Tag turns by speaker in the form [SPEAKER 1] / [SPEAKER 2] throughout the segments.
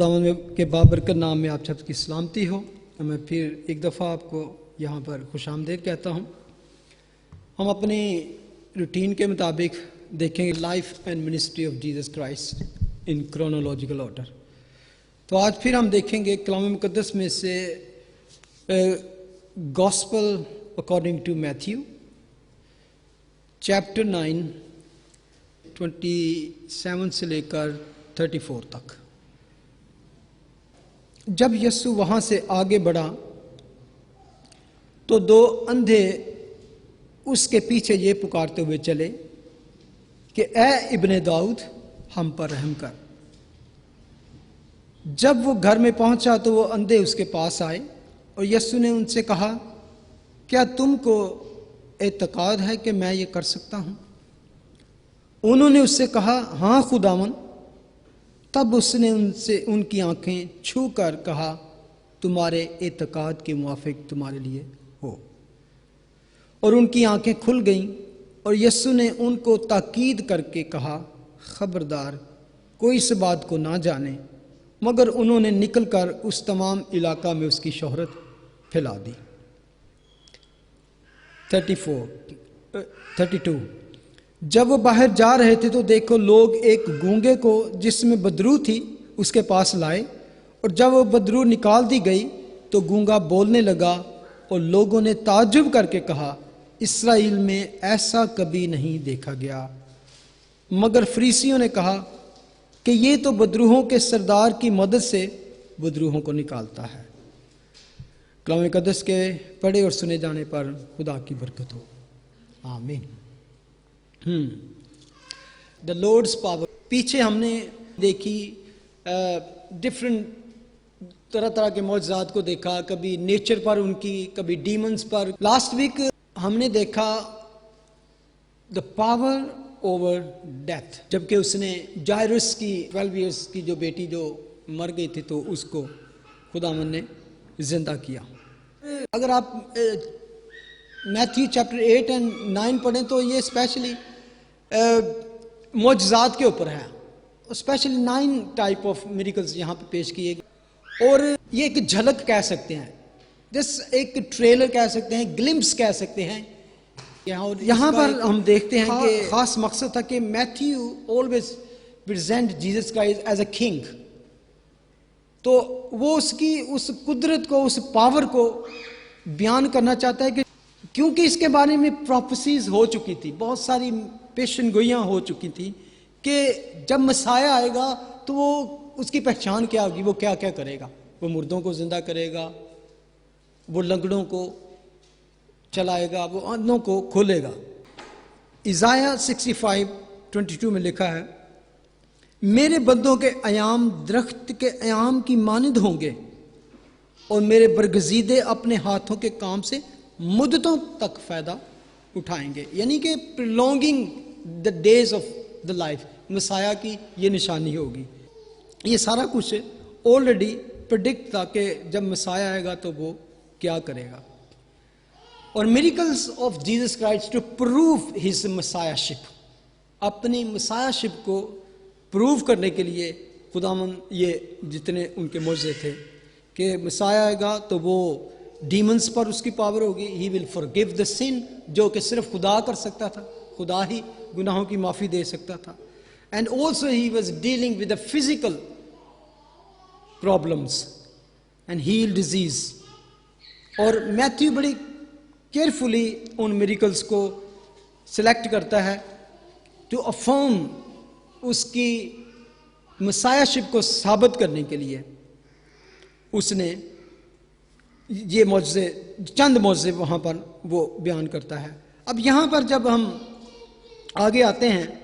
[SPEAKER 1] खुदावंद के बाबरकत नाम में आप सबकी सलामती हो। मैं फिर एक दफ़ा आपको यहाँ पर खुशामदीद कहता हूँ। हम अपनी रूटीन के मुताबिक देखेंगे life and ministry of Jesus Christ in chronological order. तो आज फिर हम देखेंगे कलाम मुकद्दस में से gospel according to Matthew chapter 9 27 से लेकर 34 तक। जब यीशु वहाँ से आगे बढ़ा तो दो अंधे उसके पीछे ये पुकारते हुए चले कि ए इब्ने दाऊद हम पर रहम कर। जब वो घर में पहुंचा तो वो अंधे उसके पास आए और यीशु ने उनसे कहा, क्या तुमको एतकाद है कि मैं ये कर सकता हूं? उन्होंने उससे कहा, हाँ खुदावन। तब उसने उनसे उनकी आंखें छू कर कहा, तुम्हारे एतकाद के मुआफिक तुम्हारे लिए हो। और उनकी आंखें खुल गईं और यीशु ने उनको ताकीद करके कहा, खबरदार कोई इस बात को ना जाने। मगर उन्होंने निकलकर उस तमाम इलाका में उसकी शोहरत फैला दी। 32 जब वो बाहर जा रहे थे तो देखो लोग एक गूंगे को जिसमें बदरू थी उसके पास लाए, और जब वो बदरू निकाल दी गई तो गूंगा बोलने लगा और लोगों ने ताज्जुब करके कहा, इस्राएल में ऐसा कभी नहीं देखा गया। मगर फरीसियों ने कहा कि ये तो बदरूहों के सरदार की मदद से बदरूहों को निकालता है। कलाम मुकद्दस के पढ़े और सुने जाने पर खुदा की बरकत हो, आमीन। The Lord's power. पीछे हमने देखी डिफरेंट तरह तरह के मौजज़ात को देखा, कभी नेचर पर उनकी, कभी डीमंस पर। लास्ट वीक हमने देखा द पावर ओवर डेथ, जबकि उसने जायरस की 12 इयर्स की जो बेटी जो मर गई थी तो उसको खुदावंद ने जिंदा किया। अगर आप मैथ्यू चैप्टर 8 और 9 पढ़ें तो ये स्पेशली मौजज़ात के ऊपर है। स्पेशली 9 टाइप ऑफ मिरेकल्स यहाँ पे पेश किए गए, और ये एक झलक कह सकते हैं, जस्ट एक ट्रेलर कह सकते हैं, ग्लिम्स कह सकते हैं। यहाँ पर हम देखते हैं कि खास मकसद था कि Matthew always present Jesus Christ as a king. तो वो उसकी उस कुदरत को, उस पावर को बयान करना चाहता है कि क्योंकि इसके बारे में प्रोफेसीज हो चुकी थी, बहुत सारी पेशन गोइयाँ हो चुकी थी कि जब मसाया आएगा तो वो उसकी पहचान क्या होगी, वो क्या क्या करेगा। वो मुर्दों को जिंदा करेगा, वो लंगड़ों को चलाएगा, वो अंधों को खोलेगा। इज़ाया 65:22 में लिखा है, मेरे बंदों के अयाम दरख्त के अयाम की मानिंद होंगे और मेरे बरगजीदे अपने हाथों के काम से मुद्दतों तक फायदा उठाएंगे। यानी कि prolonging the days of the life, messiah की ये निशानी होगी। ये सारा कुछ ऑलरेडी प्रेडिक्ट था कि जब मसाया आएगा तो वो क्या करेगा। और miracles of Jesus Christ to prove his messiahship, अपनी मसायाशिप को प्रूव करने के लिए खुदावंद ये जितने उनके मौजज़े थे कि मसाया आएगा तो वो डीमंस पर उसकी पावर होगी। He will forgive the scene, जो कि सिर्फ खुदा कर सकता था, खुदा ही गुनाहों की माफ़ी दे सकता था। And also he was dealing with the physical problems and heal disease. और मैथ्यू बड़ी केयरफुली उन मिरेकल्स को सिलेक्ट करता है टू अफर्म उसकी मसायाशिप को साबित करने के लिए। उसने ये मौजज़े, चंद मौजज़े वहाँ पर वो बयान करता है। अब यहाँ पर जब हम आगे आते हैं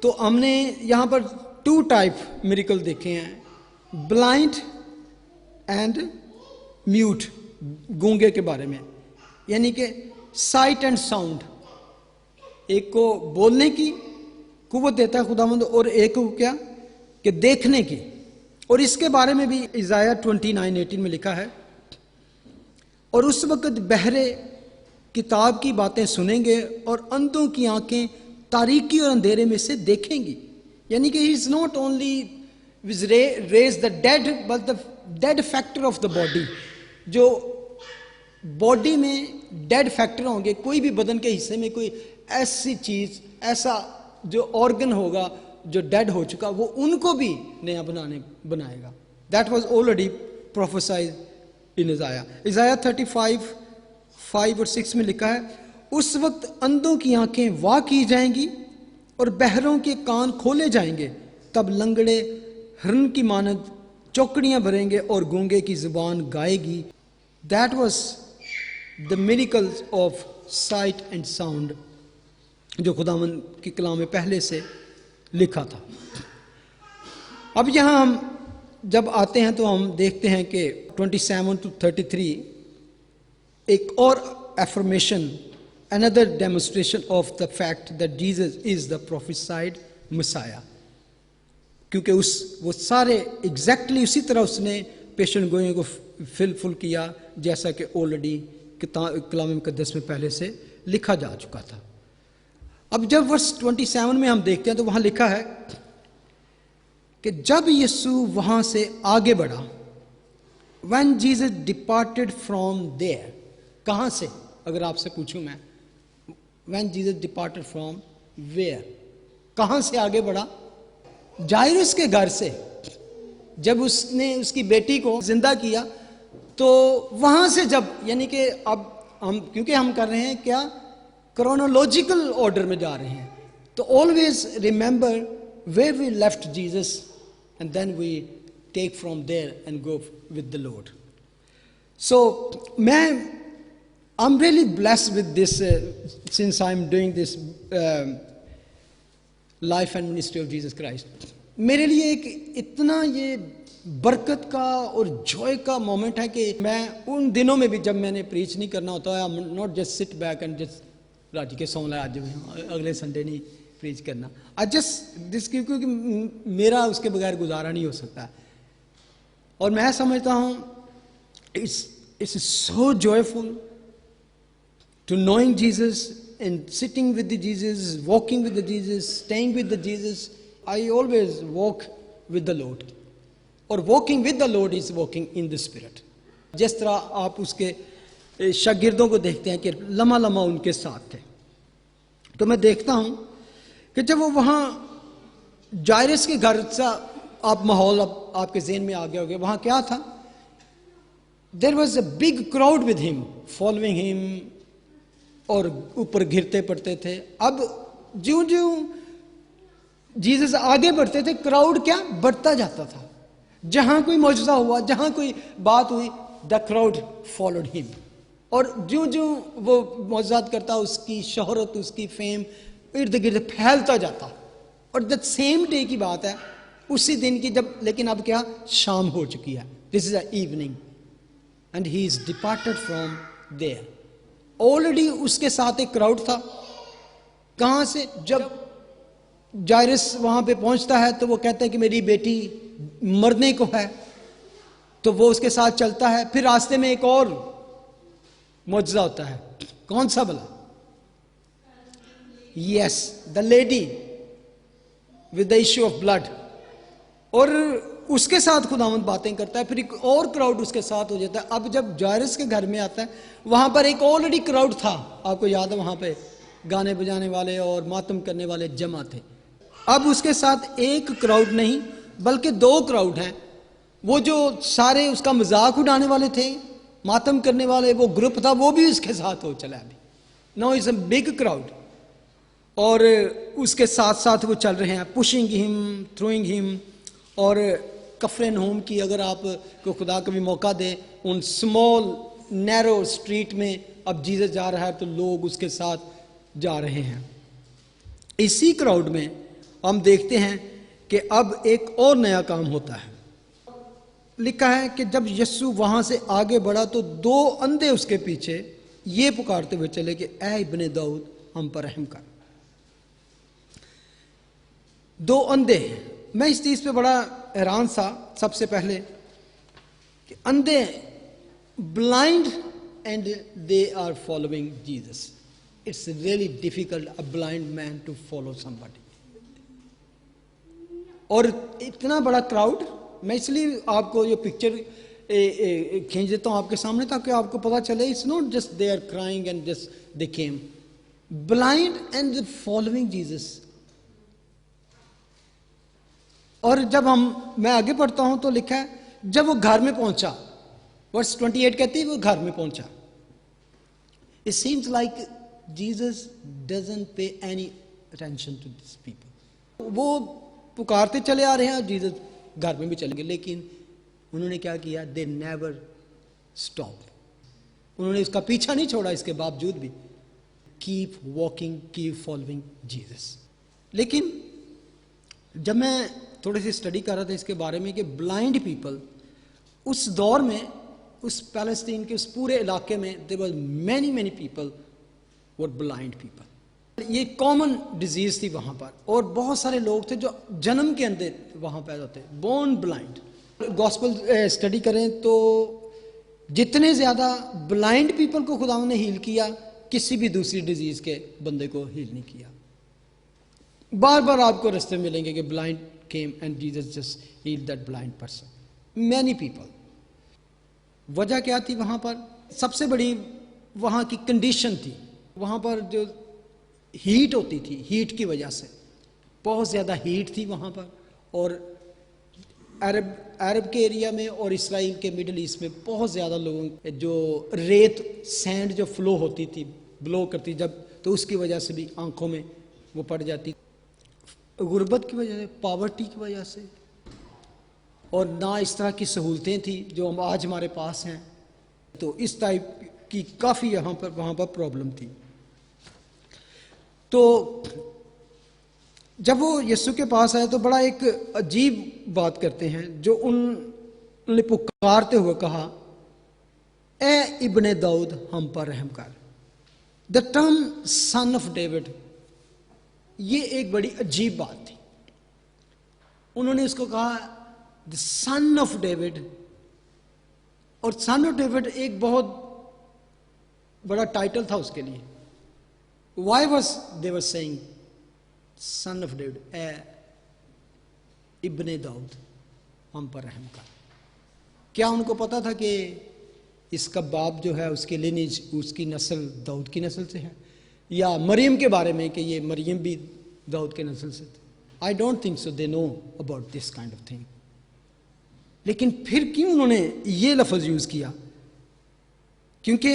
[SPEAKER 1] तो हमने यहाँ पर 2 टाइप मिरेकल देखे हैं, ब्लाइंड एंड म्यूट, गूंगे के बारे में। यानी कि साइट एंड साउंड, एक को बोलने की कुव्वत देता है खुदावंद और एक को क्या कि देखने की। और इसके बारे में भी इज़ाया 29:18 में लिखा है, और उस वक़्त बहरे किताब की बातें सुनेंगे और अंधों की आंखें तारीकी और अंधेरे में से देखेंगी। यानी कि he is not only which raise the dead, but the dead factor of the body, जो बॉडी में डेड फैक्टर होंगे, कोई भी बदन के हिस्से में कोई ऐसी चीज, ऐसा जो ऑर्गन होगा जो डेड हो चुका, वो उनको भी नया बनाएगा. दैट वॉज ऑलरेडी प्रोफेसाइड इन इज़ाया 35:5 और 6 में लिखा है, उस वक्त अंधों की आंखें वाह की जाएंगी और बहरों के कान खोले जाएंगे, तब लंगड़े हिरन की मानद चौकड़ियां भरेंगे और गूंगे की जुबान गाएगी. That was the miracles of sight and sound जो खुदावन की कलाम में पहले से लिखा था. अब यहां हम जब आते हैं तो हम देखते हैं कि 27 to 33 एक और affirmation, another demonstration of the fact that Jesus is the prophesied Messiah. क्योंकि वो सारे एग्जैक्टली उसी तरह उसने पेशेंट गोइंग को फिल किया जैसा कि ऑलरेडी कलाम मुकद्दस में पहले से लिखा जा चुका था. अब जब वर्स 27 में हम देखते हैं तो वहां लिखा है कि जब यीशु वहां से आगे बढ़ा, when Jesus departed from there, कहां से अगर आपसे पूछूं मैं, when Jesus departed from where, कहां से आगे बढ़ा? जायरस के घर से. जब उसने उसकी बेटी को जिंदा किया तो वहां से, जब यानी कि अब हम क्योंकि हम कर रहे हैं क्या, क्रोनोलॉजिकल ऑर्डर में जा रहे हैं, तो always remember where we left Jesus and then we take from there and go with the lord. So मैं I'm really blessed with this since I'm doing this life and ministry of Jesus Christ. मेरे लिए एक इतना ये बरकत का और Joy का मोमेंट है कि मैं उन दिनों में भी जब मैंने प्रीच नहीं करना होता है, not just sit back and just राजी के सोना आज अगले संडे नहीं प्रीच करना, आई जस्ट दिस, क्योंकि मेरा उसके बगैर गुजारा नहीं हो सकता. और मैं समझता हूँ it's so joyful to knowing Jesus and sitting with the Jesus, walking with the Jesus, staying with the Jesus. I always walk with the Lord. और walking with the Lord is walking in the Spirit. जिस तरह आप उसके शागिर्दों को देखते हैं कि लम्हा लम्हा उनके साथ थे, तो मैं देखता हूं कि जब वो वहां जायरस के घर से, आप माहौल अब आपके ज़हन में आ गया होगा, वहां क्या था? There was a big crowd with him, following him, और ऊपर घिरते पड़ते थे. अब ज्यों ज्यों जीसस आगे बढ़ते थे, क्राउड क्या बढ़ता जाता था. जहां कोई मौजूदा हुआ, जहां कोई बात हुई, द क्राउड फॉलोड हिम. और ज्यों ज्यों वो मौजूदात करता, उसकी शोहरत, उसकी फेम इर्द गिर्द फैलता जाता. और द सेम डे की बात है, उसी दिन की, जब लेकिन अब क्या, शाम हो चुकी है. This is a evening and he is departed from there. Already उसके साथ एक क्राउड था. कहां से? जब जायरस वहां पे पहुंचता है तो वो कहता है कि मेरी बेटी मरने को है, तो वो उसके साथ चलता है. फिर रास्ते में एक और मौजज़ा होता है. कौन सा भला? Yes, the lady with the issue of blood. और उसके साथ खुदावंद बातें करता है. फिर एक और क्राउड उसके साथ हो जाता है. अब जब जायरस के घर में आता है, वहां पर एक ऑलरेडी क्राउड था. आपको याद है, वहां पे गाने बजाने वाले और मातम करने वाले जमा थे. अब उसके साथ एक क्राउड नहीं बल्कि दो क्राउड हैं. वो जो सारे उसका मजाक उड़ाने वाले थे, मातम करने वाले, वो ग्रुप था, वो भी उसके साथ हो चला. अभी no is a big crowd. और उसके साथ साथ वो चल रहे हैं, पुशिंग हिम, थ्रोइंग हिम. और कफरनहूम की अगर आप को खुदा कभी मौका दे, उन स्मॉल नैरो स्ट्रीट में अब जीसस जा रहा है तो लोग उसके साथ जा रहे हैं. इसी क्राउड में हम देखते हैं कि अब एक और नया काम होता है. लिखा है कि जब यीशु वहां से आगे बढ़ा तो दो अंधे उसके पीछे ये पुकारते हुए चले कि ऐ इब्ने दाऊद, हम पर रहम कर. दो अंधे. मैं इस चीज पे बड़ा हैरान सा. सबसे पहले कि अंधे, blind, and they are following Jesus. It's really difficult a blind man to follow somebody. और इतना बड़ा क्राउड, मैं इसलिए आपको ये पिक्चर खींच देता हूँ आपके सामने ताकि आपको पता चले it's not just they are crying and just they came, blind and following Jesus. और जब मैं आगे पढ़ता हूं तो लिखा है जब वो घर में पहुंचा, वर्स 28 कहती है वो घर में पहुंचा। It seems like Jesus doesn't pay any attention to this people. वो पुकारते चले आ रहे हैं और जीसस घर में भी चलेंगे, लेकिन उन्होंने क्या किया, दे नेवर स्टॉप, उन्होंने उसका पीछा नहीं छोड़ा, इसके बावजूद भी keep walking, keep following Jesus. लेकिन जब मैं थोड़ी सी स्टडी कर रहा था इसके बारे में कि ब्लाइंड पीपल उस दौर में, उस पैलेस्टीन के उस पूरे इलाके में there was many people were blind people. ये कॉमन डिजीज थी वहां पर, और बहुत सारे लोग थे जो जन्म के अंदर वहां पैदा होते, बोर्न ब्लाइंड। गॉस्पेल स्टडी करें तो जितने ज्यादा ब्लाइंड पीपल को खुदा ने हील किया, किसी भी दूसरी डिजीज के बंदे को हील नहीं किया। बार बार आपको रास्ते मिलेंगे कि blind came and Jesus just healed that blind person, many people. वजह क्या थी वहां पर? सबसे बड़ी वहां की कंडीशन थी, वहां पर जो हीट होती थी, हीट की वजह से बहुत ज्यादा हीट थी वहां पर। और अरब के एरिया में और इसराइल के मिडिल ईस्ट में बहुत ज़्यादा लोगों जो रेत सैंड जो फ्लो होती थी, ब्लो करती जब, तो उसकी वजह से भी आंखों में वो पड़ जाती, गुर्बत की वजह से, पॉवर्टी की वजह से, और ना इस तरह की सहूलतें थी जो हम आज हमारे पास हैं। तो इस टाइप की काफ़ी वहाँ पर प्रॉब्लम थी। तो जब वो यीशु के पास आए तो बड़ा एक अजीब बात करते हैं, जो उन्होंने पुकारते हुए कहा, ए इब्ने दाऊद हम पर रहम कर। The term sun of David, ये एक बड़ी अजीब बात थी। उन्होंने उसको कहा द सन ऑफ डेविड, और सन ऑफ डेविड एक बहुत बड़ा टाइटल था उसके लिए। Why was they were saying son of David, a इब्ने दाऊद हम पर रहम कर? क्या उनको पता था कि इसका बाप जो है उसके लिनेज, उसकी नस्ल दाऊद की नस्ल से है, या मरियम के बारे में कि ये मरियम भी दाऊद के नस्ल से थे? I don't think so they know about this kind of thing. लेकिन फिर क्यों उन्होंने ये लफ्ज यूज किया? क्योंकि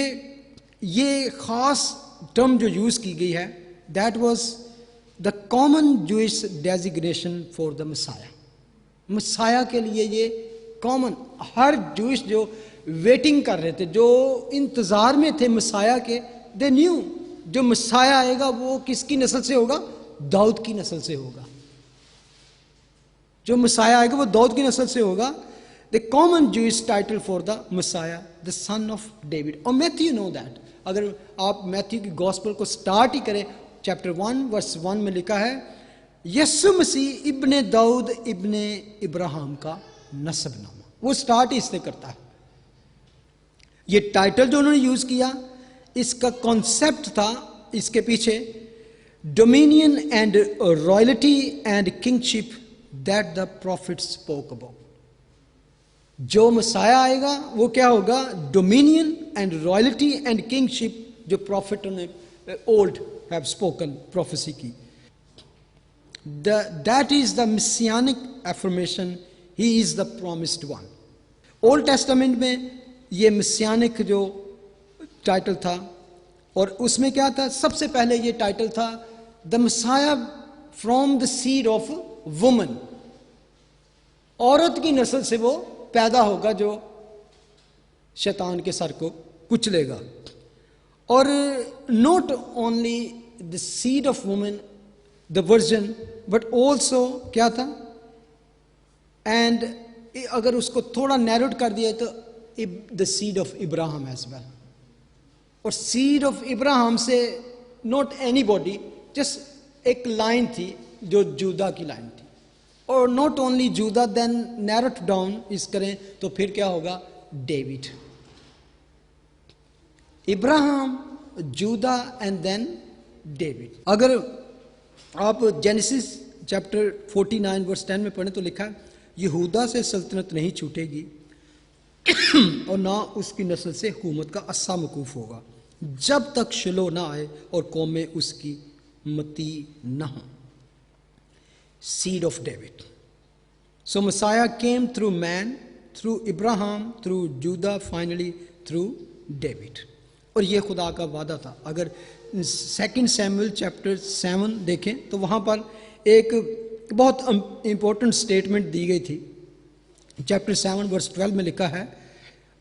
[SPEAKER 1] ये खास टर्म जो यूज की गई है, that was the common Jewish designation for the messiah. Messiah के लिए ये कॉमन, हर जूइश जो वेटिंग कर रहे थे, जो इंतजार में थे मसाया के, दे न्यू जो मसाया आएगा वो किसकी नस्ल से होगा? दाऊद की नस्ल से होगा। जो मसाया आएगा वो दाऊद की नस्ल से होगा। The common Jewish title for the messiah, the son of David. और मैथ्यू नो दैट, अगर आप मैथ्यू की गॉस्पेल को स्टार्ट ही करें, चैप्टर 1 वर्स 1 में लिखा है, यीशु मसीह इब्ने दाऊद इब्ने इब्राहिम का नसबनामा। वो स्टार्ट ही इससे करता है। ये टाइटल जो उन्होंने यूज किया, इसका कॉन्सेप्ट था इसके पीछे, dominion and royalty and kingship that the profit spoke about. जो मसाया आएगा वो क्या होगा? Dominion and royalty and kingship, जो प्रॉफिट ने ओल्ड हैव स्पोकन, प्रोफेसी की। That is the messianic affirmation, he is the promised one. Old testament में ये messianic जो टाइटल था, और उसमें क्या था? सबसे पहले ये टाइटल था the messiah from the seed of woman. औरत की नस्ल से वो पैदा होगा जो शैतान के सर को कुचलेगा। और not only the seed of woman, the version, but also क्या था? एंड अगर उसको थोड़ा नैरोड कर दिया तो the seed of Ibrahim as well. और सीड ऑफ इब्राहिम से नॉट एनी बॉडी, जस्ट एक लाइन थी जो जूदा की लाइन थी। और not only Judah, then narrowed down इस करें तो फिर क्या होगा? David. Ibrahim, Judah and then David. अगर आप जेनेसिस चैप्टर 49 वर्स 10 में पढ़ें तो लिखा है, यहूदा से सल्तनत नहीं छूटेगी और ना उसकी नस्ल से हुकूमत का अस्सा मकूफ होगा, जब तक शिलो ना आए और कौमें उसकी मती ना हो. Seed of David. So Messiah came through man, through Abraham, through Judah, finally through David. और ये खुदा का वादा था. अगर 2 Samuel chapter 7 देखें तो वहाँ पर एक बहुत इंपॉर्टेंट स्टेटमेंट दी गई थी. चैप्टर 7 वर्स 12 में लिखा है,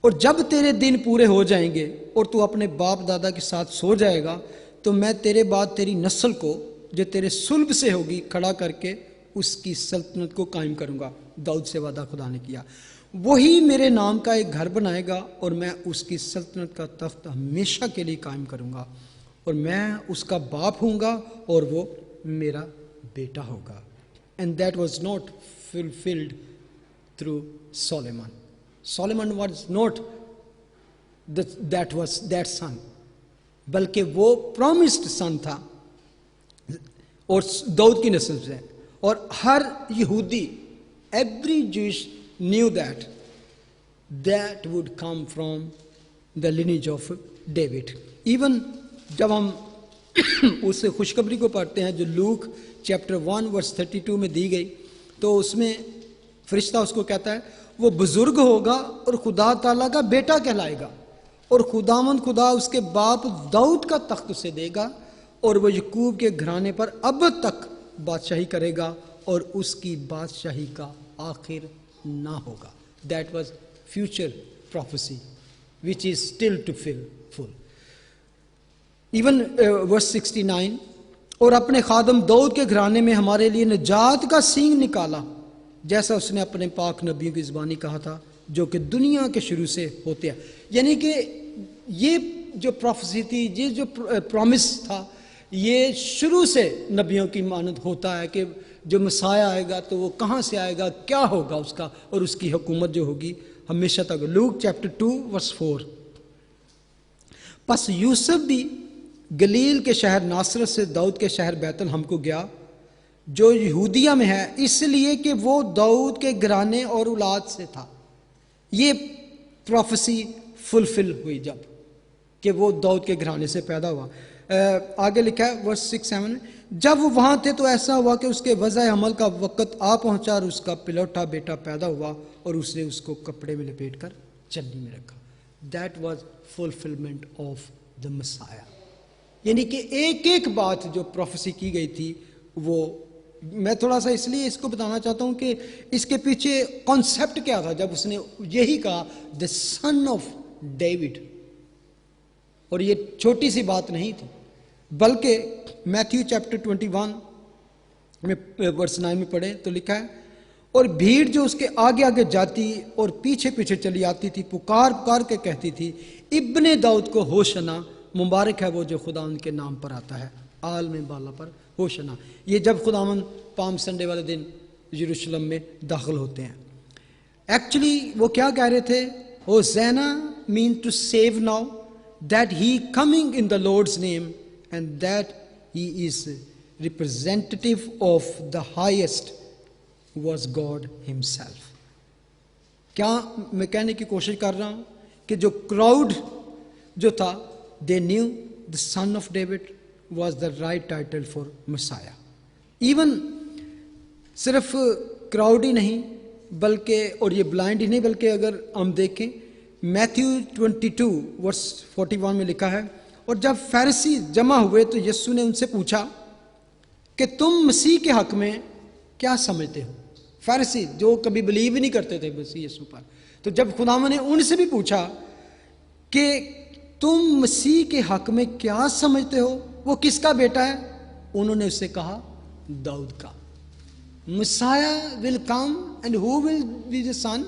[SPEAKER 1] और जब तेरे दिन पूरे हो जाएंगे और तू अपने बाप दादा के साथ सो जाएगा, तो मैं तेरे बाद तेरी नस्ल को जो तेरे सुल्ब से होगी खड़ा करके उसकी सल्तनत को कायम करूंगा. दाऊद से वादा खुदा ने किया. वही मेरे नाम का एक घर बनाएगा और मैं उसकी सल्तनत का तख्त हमेशा के लिए कायम करूंगा, और मैं उसका बाप हूँगा और वो मेरा बेटा होगा. And that was not fulfilled through Solomon. Solomon was not that son, बल्कि वो प्रॉमिस्ड सन था और दाऊद की नस्ल से. और हर यहूदी, every Jewish knew that would come from the lineage of David. Even जब हम उस खुशखबरी को पढ़ते हैं जो लूक चैप्टर 1 वर्स 32 में दी गई, तो उसमें फरिश्ता उसको कहता है वो बुजुर्ग होगा और खुदा ताला का बेटा कहलाएगा, और खुदावंद खुदा उसके बाप दाऊद का तख्त उसे देगा, और वो यकूब के घराने पर अब तक बादशाही करेगा और उसकी बादशाही का आखिर ना होगा. That was future prophecy which is still to full. Even verse 69, और अपने खादम दाऊद के घराने में हमारे लिए निजात का सींग निकाला, जैसा उसने अपने पाक नबियों की ज़बानी कहा था, जो कि दुनिया के शुरू से होते हैं. यानी कि ये जो प्रोफेसी थी, ये जो प्रॉमिस था, ये शुरू से नबियों की मानद होता है कि जो मसाया आएगा तो वो कहाँ से आएगा, क्या होगा उसका, और उसकी हुकूमत जो होगी हमेशा तक. Luke chapter 2 verse 4. बस यूसुफ भी गलील के शहर नासरत से दाऊद के शहर बैतल हमको गया, जो यहूदिया में है, इसलिए कि वो दाऊद के घराने और औलाद से था. ये प्रोफेसी फुलफिल हुई जब कि वो दाऊद के घराने से पैदा हुआ. आगे लिखा है वर्स 6-7, जब वो वहाँ थे तो ऐसा हुआ कि उसके वज़ा हमल का वक़्त आ पहुँचा और उसका पिलौठा बेटा पैदा हुआ, और उसने उसको कपड़े में लपेट कर चन्नी में रखा. That was fulfilment of the messiah. यानी कि एक एक बात जो प्रोफेसी की गई थी, वो मैं थोड़ा सा इसलिए इसको बताना चाहता हूँ कि इसके पीछे कॉन्सेप्ट क्या था जब उसने यही कहा द सन ऑफ डेविड. और ये छोटी सी बात नहीं थी, बल्कि मैथ्यू चैप्टर 21 में वर्स 9 में पढ़े तो लिखा है, और भीड़ जो उसके आगे आगे जाती और पीछे पीछे चली आती थी, पुकार पुकार के कहती थी, इब्ने दाऊद को होशना, मुबारक है वो जो खुदा उनके नाम पर आता है, आल में बाला पर होशना. ये जब खुदावन पाम संडे वाले दिन यरूशलेम में दाखिल होते हैं. एक्चुअली वो क्या कह रहे थे, Hosanna mean to save now, that he coming in the Lord's name, and that he is representative of the highest was God himself. क्या मैं कहने की कोशिश कर रहा हूं कि जो क्राउड जो था, they knew the son of David was the right title for Messiah. Even सिर्फ क्राउड ही नहीं बल्कि, और ये ब्लाइंड ही नहीं, बल्कि अगर हम देखें मैथ्यू 22 वर्स 41 में लिखा है, और जब फैरिसी जमा हुए तो यीशु ने उनसे पूछा कि तुम मसीह के हक में क्या समझते हो. फैरिसी जो कभी बिलीव ही नहीं करते थे मसीह यीशु पर, तो जब खुदावन ने उनसे भी पूछा कि तुम मसीह के हक में क्या समझते हो, वो किसका बेटा है, उन्होंने उससे कहा दाऊद का. Messiah will come and who will be the son,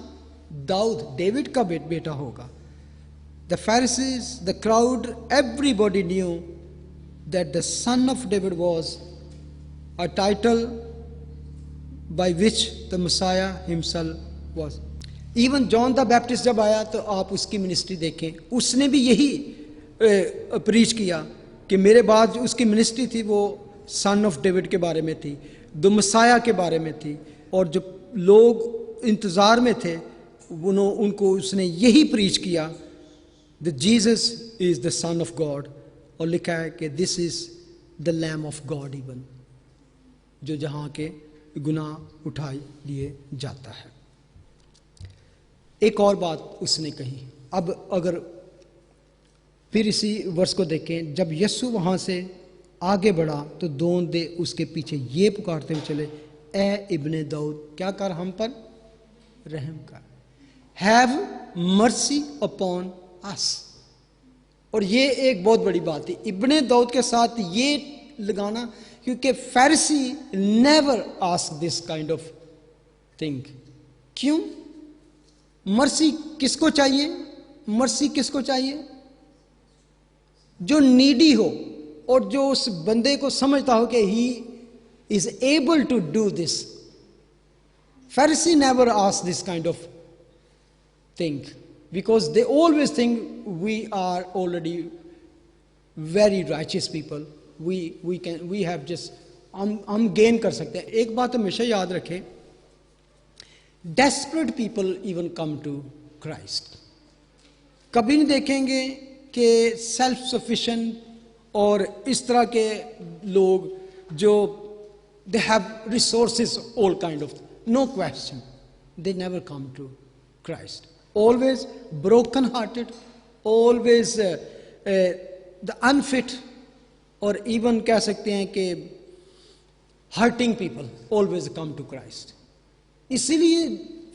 [SPEAKER 1] Dawood, David का बेटा होगा. The Pharisees, the crowd, everybody knew that the son of David was a title by which the Messiah himself was. Even John the Baptist जब आया तो आप उसकी ministry देखें, उसने भी यही प्रीच किया कि मेरे बाद उसकी मिनिस्ट्री थी वो सन ऑफ डेविड के बारे में थी. द मसाया के बारे में थी, और जो लोग इंतज़ार में थे उनको उसने यही प्रीच किया, the Jesus is the son of God, और लिखा है कि this is the lamb of God even, जो जहाँ के गुनाह उठा लिए जाता है। एक और बात उसने कही, अब अगर फिर इसी वर्ष को देखें, जब यीशु वहाँ से आगे बढ़ा तो दोंदे उसके पीछे ये पुकारते हुए चले, ए इब्ने दाऊद, क्या कर हम पर रहम कर, हैव मर्सी अपॉन अस। और ये एक बहुत बड़ी बात है इब्ने दाऊद के साथ ये लगाना, क्योंकि Pharisee never ask this kind of thing. क्यों? मर्सी किसको चाहिए? मर्सी किसको चाहिए? जो नीडी हो और जो उस बंदे को समझता हो कि he is able to do this. Pharisee never ask this kind of thing because they always think we are already very righteous people. We have just हम गेन कर सकते हैं। एक बात हमेशा याद रखें, desperate people even come to Christ. कभी नहीं देखेंगे कि सेल्फ सफिशिएंट और इस तरह के लोग जो they have resources all kind of, no question, they never come to Christ. Always broken hearted, always the unfit, और इवन कह सकते हैं कि hurting people always come to Christ. इसीलिए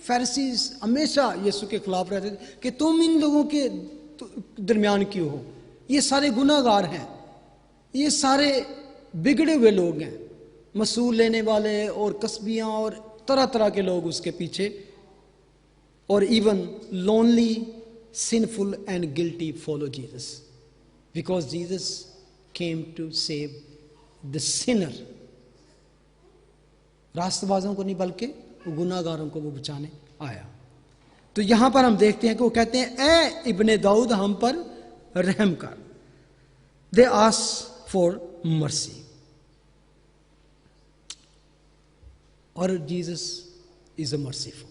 [SPEAKER 1] फैरिसीज हमेशा यीशु के खिलाफ रहते थे कि तुम इन लोगों के दरमियान क्यों हो, ये सारे गुनाहगार हैं, ये सारे बिगड़े हुए लोग हैं, मसूल लेने वाले और कस्बियाँ और तरह तरह के लोग उसके पीछे, और even lonely, sinful and guilty follow Jesus, because Jesus came to save the sinner. रास्तबाजों को नहीं बल्कि गुनाहगारों को वो बचाने आया। तो यहां पर हम देखते हैं कि वो कहते हैं, ए इब्ने दाऊद हम पर रहम कर। दे आस्क फॉर मर्सी, और Jesus is a merciful.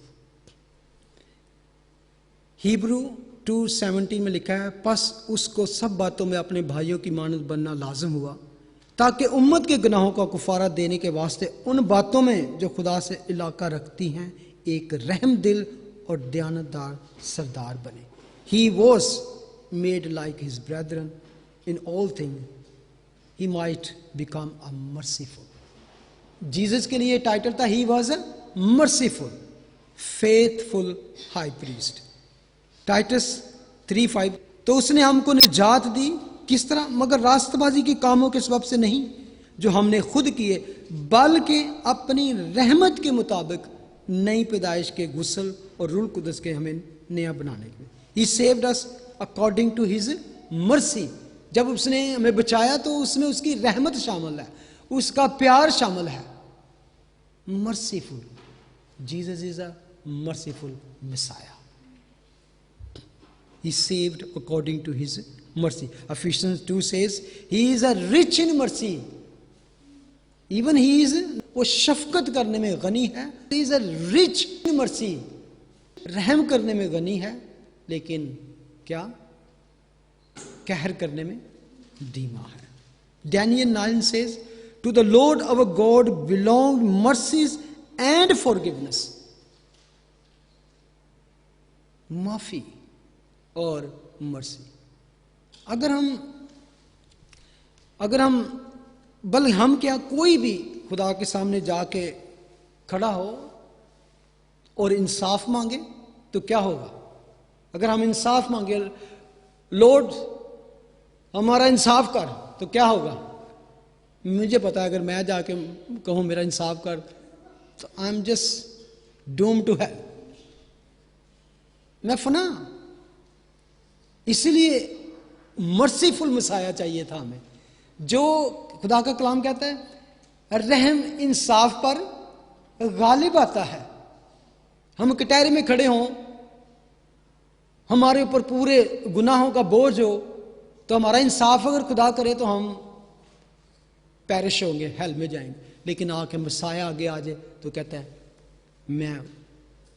[SPEAKER 1] Hebrew 2:17 में लिखा है, बस उसको सब बातों में अपने भाइयों की मानद बनना लाजिम हुआ, ताकि उम्मत के गुनाहों का कुफारा देने के वास्ते उन बातों में जो खुदा से इलाका रखती हैं एक रहम दिल और दयानतदार सरदार बने। He was made like his brethren in all thing, he might become a merciful. Jesus के लिए टाइटल था, he was a merciful faithful high priest. Titus 3:5, तो उसने हमको निजात दी, किस तरह? मगर रास्तबाजी के कामों के सबब से नहीं जो हमने खुद किए, बल्कि अपनी रहमत के मुताबिक नई पैदाइश के गुस्ल और रूह कुदस के हमें नया बनाने के लिए। He saved us according to his mercy. जब उसने हमें बचाया तो उसमें उसकी रहमत शामिल है, उसका प्यार शामिल है। Merciful, Jesus is a merciful मिसाया। He saved according to his mercy. Ephesians 2 says, he is a rich in mercy. Even he is, वो शफकत करने में गनी है। He is a rich in mercy. रहम करने में गनी है, लेकिन क्या? कहर करने में धीमा है। Daniel 9 says, to the Lord our God belong mercies and forgiveness. माफी और मर्सी। अगर हम क्या, कोई भी खुदा के सामने जाके खड़ा हो और इंसाफ मांगे तो क्या होगा? अगर हम इंसाफ मांगे, लॉर्ड हमारा इंसाफ कर, तो क्या होगा? मुझे पता है अगर मैं जाके कहूं मेरा इंसाफ कर, तो I am just doom to hell, मैं फना। इसलिए मर्सीफुल मसाया चाहिए था हमें, जो खुदा का कलाम कहता है, रहम इंसाफ पर गालिब आता है। हम कटहरे में खड़े हों, हमारे ऊपर पूरे गुनाहों का बोझ हो, तो हमारा इंसाफ अगर खुदा करे तो हम पैरिश होंगे, हेल में जाएंगे। लेकिन आके मसाया आगे आ जाए तो कहता है मैं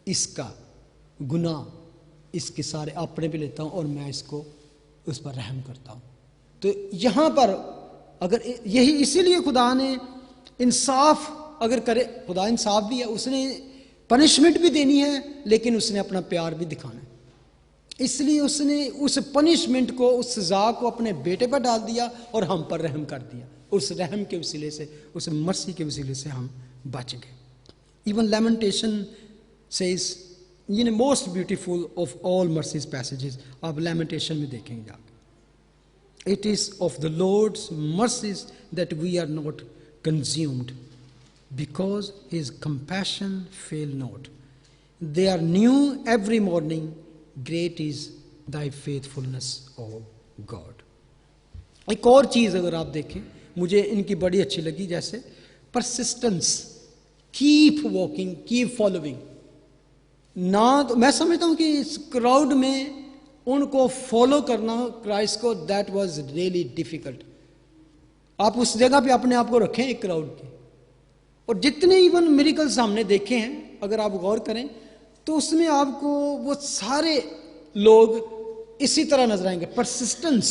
[SPEAKER 1] इसका गुनाह इसके सारे अपने पे लेता हूँ और मैं इसको उस पर रहम करता हूँ। तो यहाँ पर अगर यही इसीलिए खुदा ने इंसाफ अगर करे, खुदा इंसाफ भी है, उसने पनिशमेंट भी देनी है लेकिन उसने अपना प्यार भी दिखाना है, इसलिए उसने उस पनिशमेंट को, उस सजा को अपने बेटे पर डाल दिया और हम पर रहम कर दिया। उस रहम के वसीले से, उस मर्सी के वसीले से हम बच गए। इवन लैमेंटेशन सेज, ये most beautiful of all mercies passages, आप लैमेंटेशन में देखेंगे आप, it is of the Lord's mercies that we are not consumed because his compassion fail not, they are new every morning, great is thy faithfulness O God। एक और चीज अगर आप देखें मुझे इनकी बड़ी अच्छी लगी, जैसे persistence, keep walking, keep following. ना तो मैं समझता हूं कि इस क्राउड में उनको फॉलो करना क्राइस्ट को, दैट वाज रियली डिफिकल्ट। आप उस जगह पे अपने आप को रखें एक क्राउड के, और जितने इवन मिरेकल्स हमने देखे हैं अगर आप गौर करें तो उसमें आपको वो सारे लोग इसी तरह नजर आएंगे, परसिस्टेंस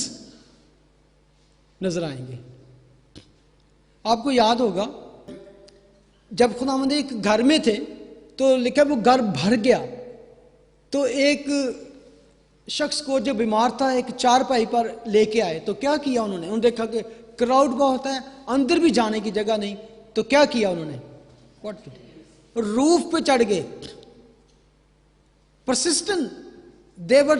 [SPEAKER 1] नजर आएंगे। आपको याद होगा जब खुदावंद एक घर में थे तो लिखा वो घर भर गया, तो एक शख्स को जो बीमार था एक चारपाई पर लेके आए, तो क्या किया उन्होंने देखा कि क्राउड बहुत है, अंदर भी जाने की जगह नहीं, तो क्या किया उन्होंने, रूफ पे चढ़ गए, परसिस्टेंट, देवर,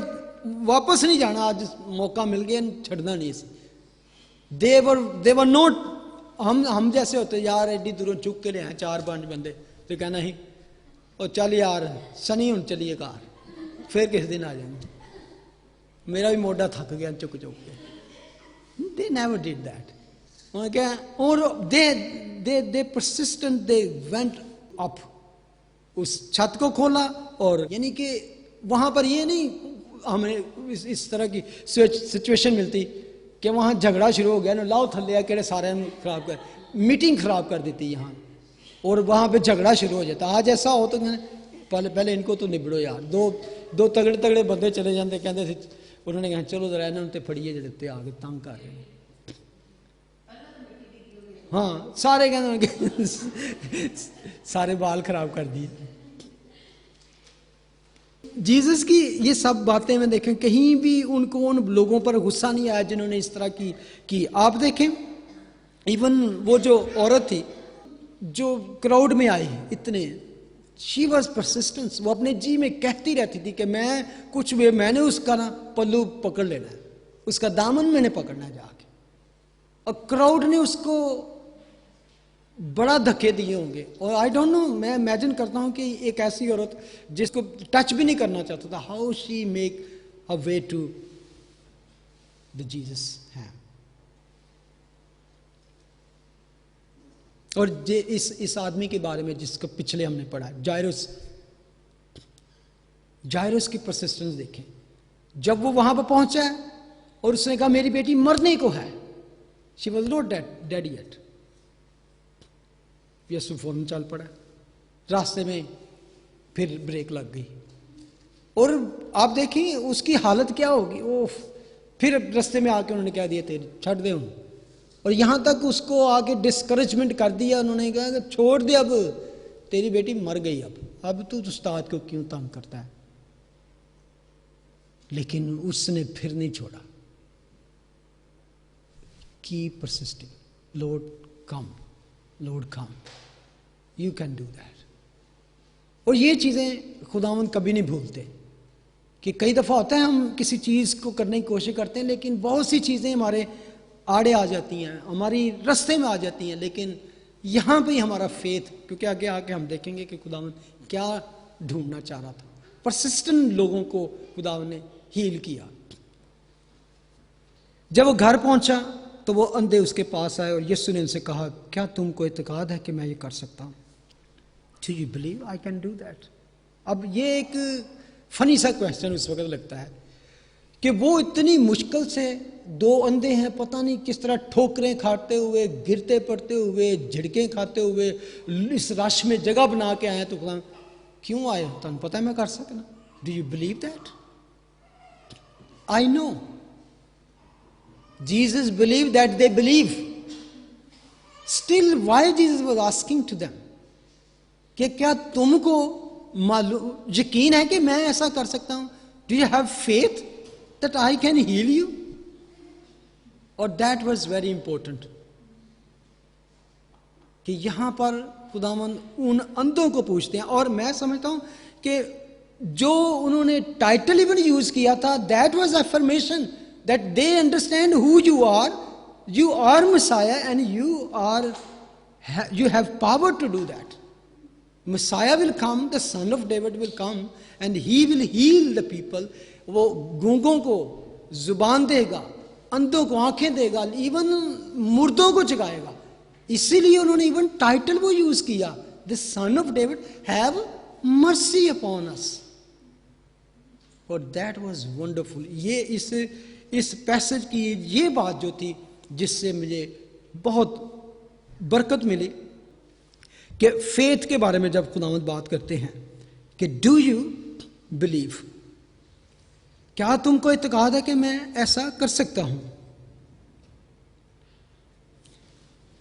[SPEAKER 1] वापस नहीं जाना, आज मौका मिल गया छड़ना नहीं इसे, देवर नोट, हम जैसे होते यार एडी दूरों चुक के ले आए 4-5 बंदे, तो कहना ही और चल यार शनि हूं चलिए कार, फिर किस दिन आ जाएंगे, मेरा भी मोटा थक गया चुक चुक के। They never did that. और दे परसिस्टेंट, दे वेंट अप, उस छत को खोला, और यानी कि वहां पर ये नहीं हमें इस तरह की सिचुएशन मिलती कि वहां झगड़ा शुरू हो गया ना, लाओ थल्ले केड़े सारे खराब कर, मीटिंग खराब कर देती यहाँ, और वहां पे झगड़ा शुरू हो जाता। आज ऐसा हो तो पहले इनको तो निबड़ो यार, दो तगड़े तगड़े बंदे चले जाते, कहते थे उन्होंने कहा चलो जरा इन्होंने तो फड़िए देते आगे तंग कर रहे हैं, हाँ सारे कहते सारे बाल खराब कर दिए। जीसस की ये सब बातें में देखें कहीं भी उनको उन लोगों पर गुस्सा नहीं आया जिन्होंने इस तरह की आप देखें इवन वो जो औरत थी जो क्राउड में आई इतने, शी वॉज परसिस्टेंस, वो अपने जी में कहती रहती थी कि मैं कुछ भी, मैंने उसका ना पल्लू पकड़ लेना है, उसका दामन मैंने पकड़ना है जाके, और क्राउड ने उसको बड़ा धक्के दिए होंगे। और आई डोंट नो, मैं इमेजिन करता हूं कि एक ऐसी औरत जिसको टच भी नहीं करना चाहता था, how she make a way to the Jesus hand. और जे इस आदमी के बारे में जिसको पिछले हमने पढ़ा, जायरस की परसिस्टेंस देखें, जब वो वहां पर पहुंचा है और उसने कहा मेरी बेटी मरने को है, she was not dead yet, Yeshu फौरन चल पड़ा, रास्ते में फिर ब्रेक लग गई, और आप देखिए उसकी हालत क्या होगी, वो फिर रास्ते में आके उन्होंने कह दिया तेरी छड़ दे हूं, और यहां तक उसको आके डिस्करेजमेंट कर दिया, उन्होंने कहा छोड़ दे, अब तेरी बेटी मर गई, अब तू उस्ताद को क्यों तंग करता है, लेकिन उसने फिर नहीं छोड़ा, keep persisting, Lord come, Lord come, you can do that. और ये चीजें खुदावंद कभी नहीं भूलते कि कई दफा होता है हम किसी चीज को करने की कोशिश करते हैं, लेकिन बहुत सी चीजें हमारे आड़े आ जाती हैं, हमारी रास्ते में आ जाती हैं, लेकिन यहां पे हमारा फेथ, क्योंकि आगे आके हम देखेंगे कि खुदावंद क्या ढूंढना चाह रहा था, परसिस्टेंट लोगों को खुदावंद ने हील किया। जब वो घर पहुंचा तो वो अंधे उसके पास आए और यीशु ने उनसे कहा क्या तुमको इत्तेकाद है कि मैं ये कर सकता हूं, do you believe I can do that. अब ये एक फनी सा क्वेश्चन उस वक्त लगता है कि वो इतनी मुश्किल से दो अंधे हैं, पता नहीं किस तरह ठोकरें खाते हुए, गिरते पड़ते हुए, झिड़कें खाते हुए इस रश में जगह बना के आए। तो खुदा क्यों आए, तुम पता है मैं कर सकना? Do you believe that? I know Jesus believe that they believe. Still why Jesus was asking to them कि क्या तुमको मालूम, यकीन है कि मैं ऐसा कर सकता हूं? Do you have faith that I can heal you? और दैट वाज वेरी इंपॉर्टेंट कि यहां पर खुदावन उन अंधों को पूछते हैं। और मैं समझता हूं कि जो उन्होंने टाइटल इवन यूज किया था, that was affirmation that they understand who you are messiah and you have power to do that. Messiah will come, the son of David will come and he will heal the people. वो गूंगों को जुबान देगा, अंधों को आंखें देगा, even मुर्दों को जगाएगा। इसीलिए उन्होंने इवन टाइटल वो यूज किया, the son of David, have mercy upon us. और दैट वाज वंडरफुल। ये इस पैसेज की ये बात जो थी जिससे मुझे बहुत बरकत मिली कि फेथ के बारे में जब खुदावंद बात करते हैं कि डू यू बिलीव, क्या तुमको इत्तेकाद है कि मैं ऐसा कर सकता हूं?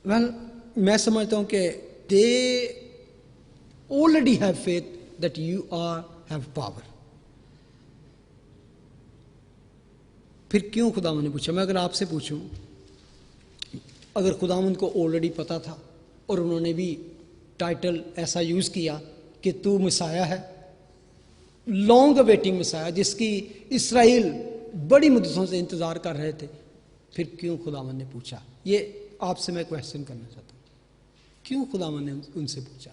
[SPEAKER 1] वेल, मैं समझता हूं कि they already have faith that you have power. फिर क्यों खुदावंद ने पूछा? मैं अगर आपसे पूछूं, अगर खुदावंद को ऑलरेडी पता था और उन्होंने भी टाइटल ऐसा यूज किया कि तू मसाया है, लॉन्ग अवेटिंग मसाया, जिसकी इस्राएल बड़ी मुद्दतों से इंतजार कर रहे थे, फिर क्यों खुदावंद ने पूछा? ये आपसे मैं क्वेश्चन करना चाहता हूं, क्यों खुदावंद ने उनसे पूछा?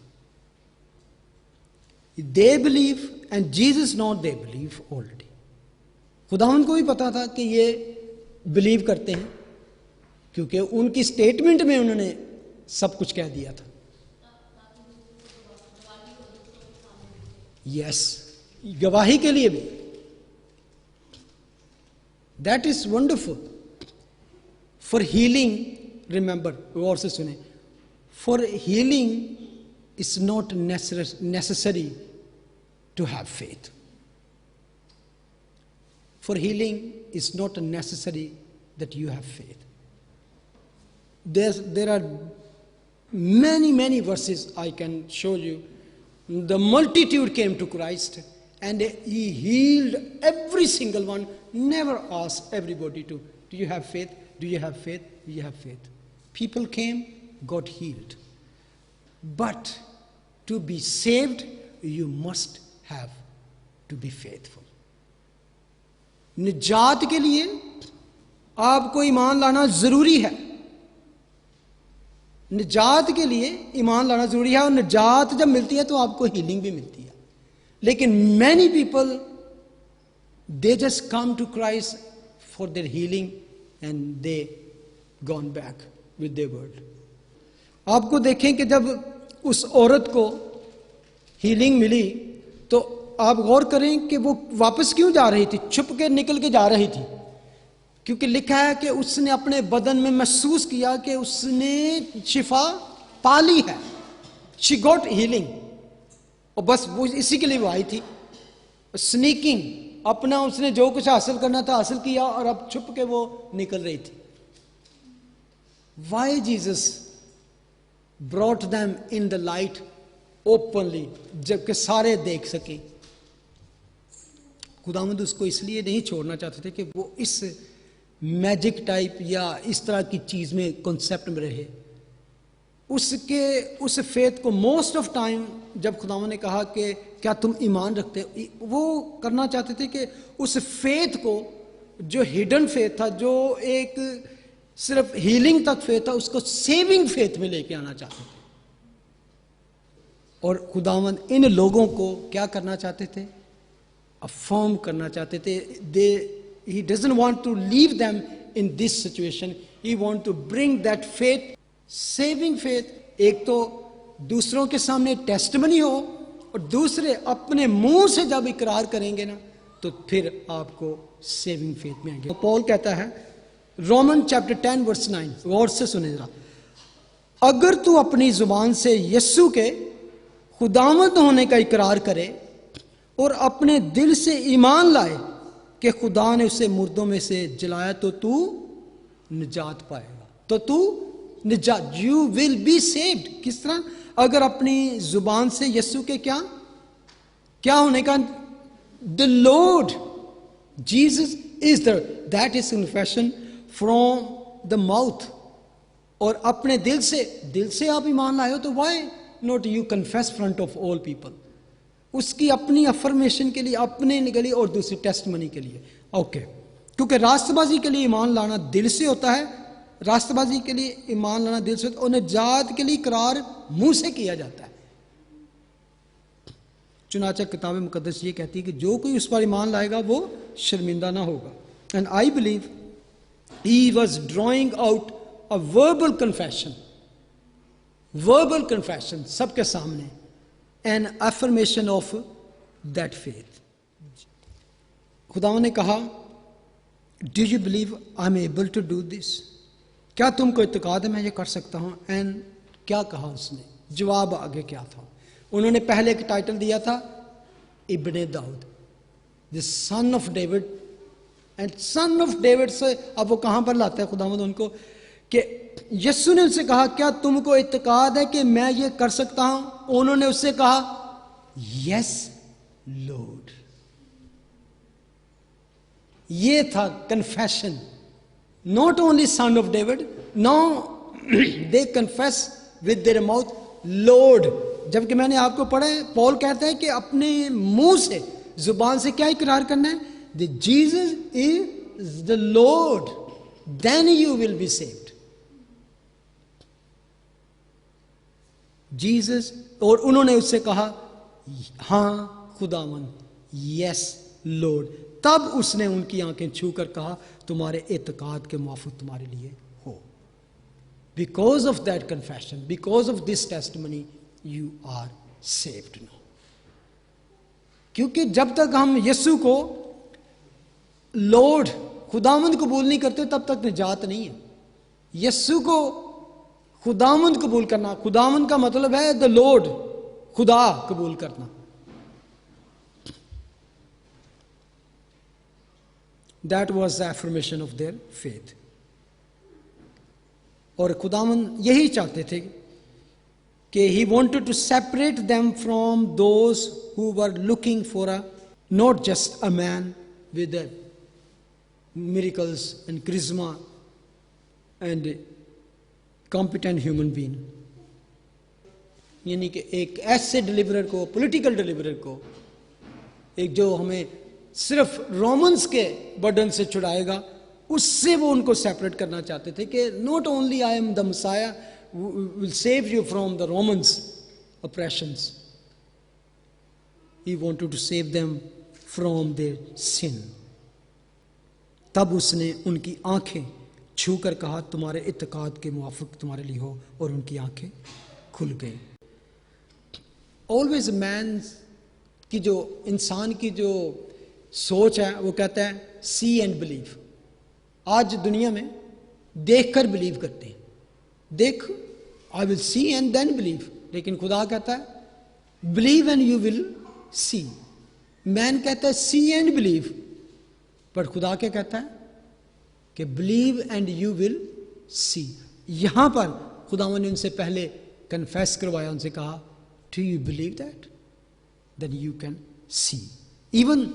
[SPEAKER 1] They believe and Jesus not they believe already. खुदावंद को भी पता था कि ये बिलीव करते हैं, क्योंकि उनकी स्टेटमेंट में उन्होंने सब कुछ कह दिया था। यस, गवाही के लिए भी। That is wonderful. For healing, remember, गौर से सुने, for healing is not necessary to have faith. For healing is not necessary that you have faith. There are many verses I can show you. The multitude came to Christ and he healed every single one. Never asked everybody to, do you have faith? Do you have faith? Do you have faith? People came, got healed. But to be saved, you must have to be faithful. निजात के लिए आपको ईमान लाना जरूरी है। निजात के लिए ईमान लाना जरूरी है, और निजात जब मिलती है तो आपको हीलिंग भी मिलती है। लेकिन many people they just come to Christ for their healing and they gone back with their word. आपको देखें कि जब उस औरत को हीलिंग मिली तो आप गौर करें कि वो वापस क्यों जा रही थी, छुप के निकल के जा रही थी, क्योंकि लिखा है कि उसने अपने बदन में महसूस किया कि उसने शिफा पा ली है। She got healing. और बस वो इसी के लिए वो आई थी, स्नीकिंग, अपना उसने जो कुछ हासिल करना था हासिल किया और अब छुप के वो निकल रही थी। Why Jesus brought them in the light openly, जबकि सारे देख सके? खुदावंद उसको इसलिए नहीं छोड़ना चाहते थे कि वो इस मैजिक टाइप या इस तरह की चीज में, कॉन्सेप्ट में रहे। उस फेथ को मोस्ट ऑफ टाइम जब खुदावंद ने कहा कि क्या तुम ईमान रखते हो, वो करना चाहते थे कि उस फेथ को, जो हिडन फेथ था, जो एक सिर्फ हीलिंग तक फेथ था, उसको सेविंग फेथ में लेके आना चाहते थे। और खुदावंद इन लोगों को क्या करना चाहते थे? अफर्म करना चाहते थे। He doesn't want to leave them in this situation. He wants to bring that faith, saving faith. एक तो दूसरों के सामने टेस्टमनी हो, और दूसरे अपने मुंह से जब इकरार करेंगे ना, तो फिर आपको सेविंग फेथ में आएंगे। तो पॉल कहता है रोमन चैप्टर 10 वर्स 9, गौर से सुने जरा, अगर तू अपनी जुबान से यीशु के खुदावंद होने का इकरार करे और अपने दिल से ईमान लाए कि खुदा ने उसे मुर्दों में से जलाया तो तू निजात पाएगा। तो तू निजात, यू विल बी सेव्ड। किस तरह? अगर अपनी जुबान से यीशु के क्या होने का, the Lord Jesus is that is confession from the mouth, और अपने दिल से आप ईमान लाए हो, तो why not you confess front of all people, उसकी अपनी अफर्मेशन के लिए, अपने के लिए और दूसरी टेस्टमनी के लिए। ओके, क्योंकि रास्तबाजी के लिए ईमान लाना दिल से होता है, रास्तबाजी के लिए ईमान लाना दिल से होता है, और निजात के लिए इकरार मुंह से किया जाता है। चुनाचा किताब मुकद्दस ये कहती है कि जो कोई उस पर ईमान लाएगा वो शर्मिंदा ना होगा। And I believe he was drawing out a verbal confession सबके सामने, an affirmation of that faith. खुदावंद ने कहा, do you believe I am able to do this, क्या तुमको इत्तेकाद है मैं ये कर सकता हूं? एंड क्या कहा उसने? जवाब आगे क्या था? उन्होंने पहले एक टाइटल दिया था इब्ने दाऊद, the son of David. And son of David से अब वो कहां पर लाता है खुदावंद उनको, कि यीशु ने उनसे कहा, क्या तुमको इत्तेकाद है कि मैं ये कर सकता हूं? उन्होंने उससे कहा, यस लॉर्ड। ये था confession, not only son of David, no they confess with their mouth Lord. जबकि मैंने आपको पढ़ा है, पॉल कहता है कि अपने मुंह से, जुबान से क्या इकरार करना है? The Jesus is the Lord, then you will be saved. Jesus, और उन्होंने उससे कहा, हां खुदावंद, यस लॉर्ड। तब उसने उनकी आंखें छूकर कहा, तुम्हारे एतकाद के मुआफिक तुम्हारे लिए हो। Because of that confession, because of this testimony, you are saved now. क्योंकि जब तक हम यीशु को लॉर्ड खुदावंद कबूल नहीं करते, तब तक निजात नहीं है। यीशु को खुदावंद कबूल करना, खुदावंद का मतलब है द लॉर्ड, खुदा कबूल करना। That was the affirmation of their faith. और खुदावंद यही चाहते थे कि he wanted to separate them from those who were looking for a not just a man with miracles and charisma and competent human being, यानी कि एक ऐसे डिलीवरर को, पॉलिटिकल डिलीवरर को, एक जो हमें सिर्फ रोमन्स के बर्डन से छुड़ाएगा, उससे वो उनको सेपरेट करना चाहते थे कि not only I am the messiah will save you from the Romans operations, he wanted to save them from their sin. तब उसने उनकी आंखें छूकर कहा, तुम्हारे इत्तेकाद के मुआफिक तुम्हारे लिए हो, और उनकी आंखें खुल गई। ऑलवेज मैन की जो, इंसान की जो सोच है, वो कहता है सी एंड बिलीव। आज दुनिया में देखकर बिलीव करते हैं, देख, I will see and then believe. लेकिन खुदा कहता है believe and you will see. Man कहता है सी एंड बिलीव, पर खुदा क्या कहता है कि बिलीव एंड यू विल सी। यहां पर खुदावन ने उनसे पहले कन्फेस करवाया, उनसे कहा, do you believe that, then you can see. Even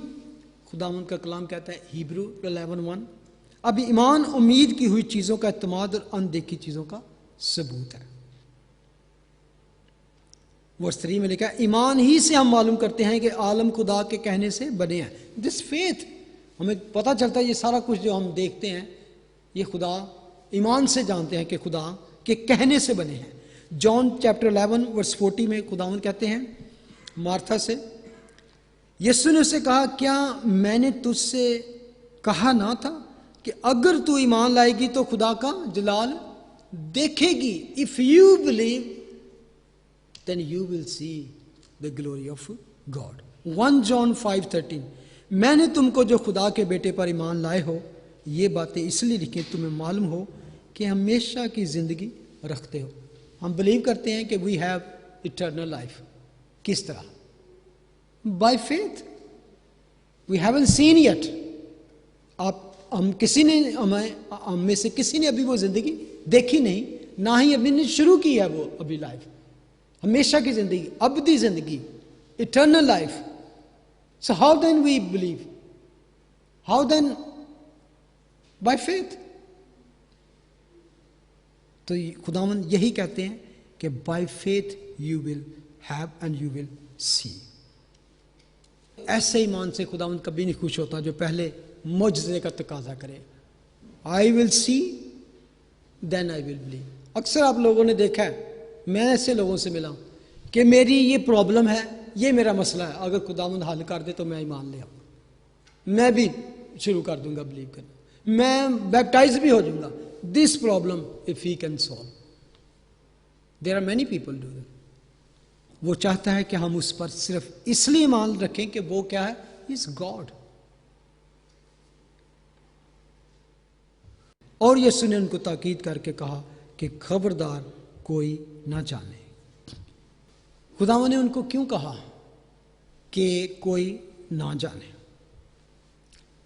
[SPEAKER 1] खुदावन का कलाम कहता है हिब्रू 11:1, अब ईमान उम्मीद की हुई चीजों का इत्मीनान और अनदेखी चीजों का सबूत है। वर्स 3 में लिखा है, ईमान ही से हम मालूम करते हैं कि आलम खुदा के कहने से बने हैं। दिस फेथ, हमें पता चलता है ये सारा कुछ जो हम देखते हैं, ये खुदा, ईमान से जानते हैं कि खुदा के कहने से बने हैं। जॉन चैप्टर 11 वर्स 40 में खुदावंद कहते हैं मार्था से, यीशु ने उससे कहा, क्या मैंने तुझसे कहा ना था कि अगर तू ईमान लाएगी तो खुदा का जलाल देखेगी। If you believe then you will see the glory of God. 1 John 5:13, मैंने तुमको जो खुदा के बेटे पर ईमान लाए हो ये बातें इसलिए लिखी तुम्हें मालूम हो कि हमेशा की जिंदगी रखते हो। हम बिलीव करते हैं कि वी हैव इटर्नल लाइफ। किस तरह? By faith. We haven't seen yet. हम किसी ने हम में से किसी ने अभी वो जिंदगी देखी नहीं, ना ही अभी ने शुरू की है वो अभी लाइफ। हमेशा की जिंदगी, अबदी जिंदगी, eternal life. So how then we believe? How then? By faith. तो खुदावंद यही कहते हैं कि by faith you will have and you will see. ऐसे ईमान से खुदावंद कभी नहीं खुश होता जो पहले मुझसे का तकाजा करे। I will see then I will believe. अक्सर आप लोगों ने देखा है, मैं ऐसे लोगों से मिला हूं कि मेरी ये प्रॉब्लम है, ये मेरा मसला है, अगर खुदावंद हल कर दे तो मैं ईमान ले आऊं, मैं भी शुरू कर दूंगा बिलीव करना, मैं बैप्टाइज भी हो जाऊंगा। This problem if he can solve. There are many people do that. वो चाहता है कि हम उस पर सिर्फ इसलिए ईमान रखें कि वो क्या है? Is God. और यीशु ने उनको ताकीद करके कहा कि खबरदार कोई ना जाने। खुदावंद ने उनको क्यों कहा कि कोई ना जाने?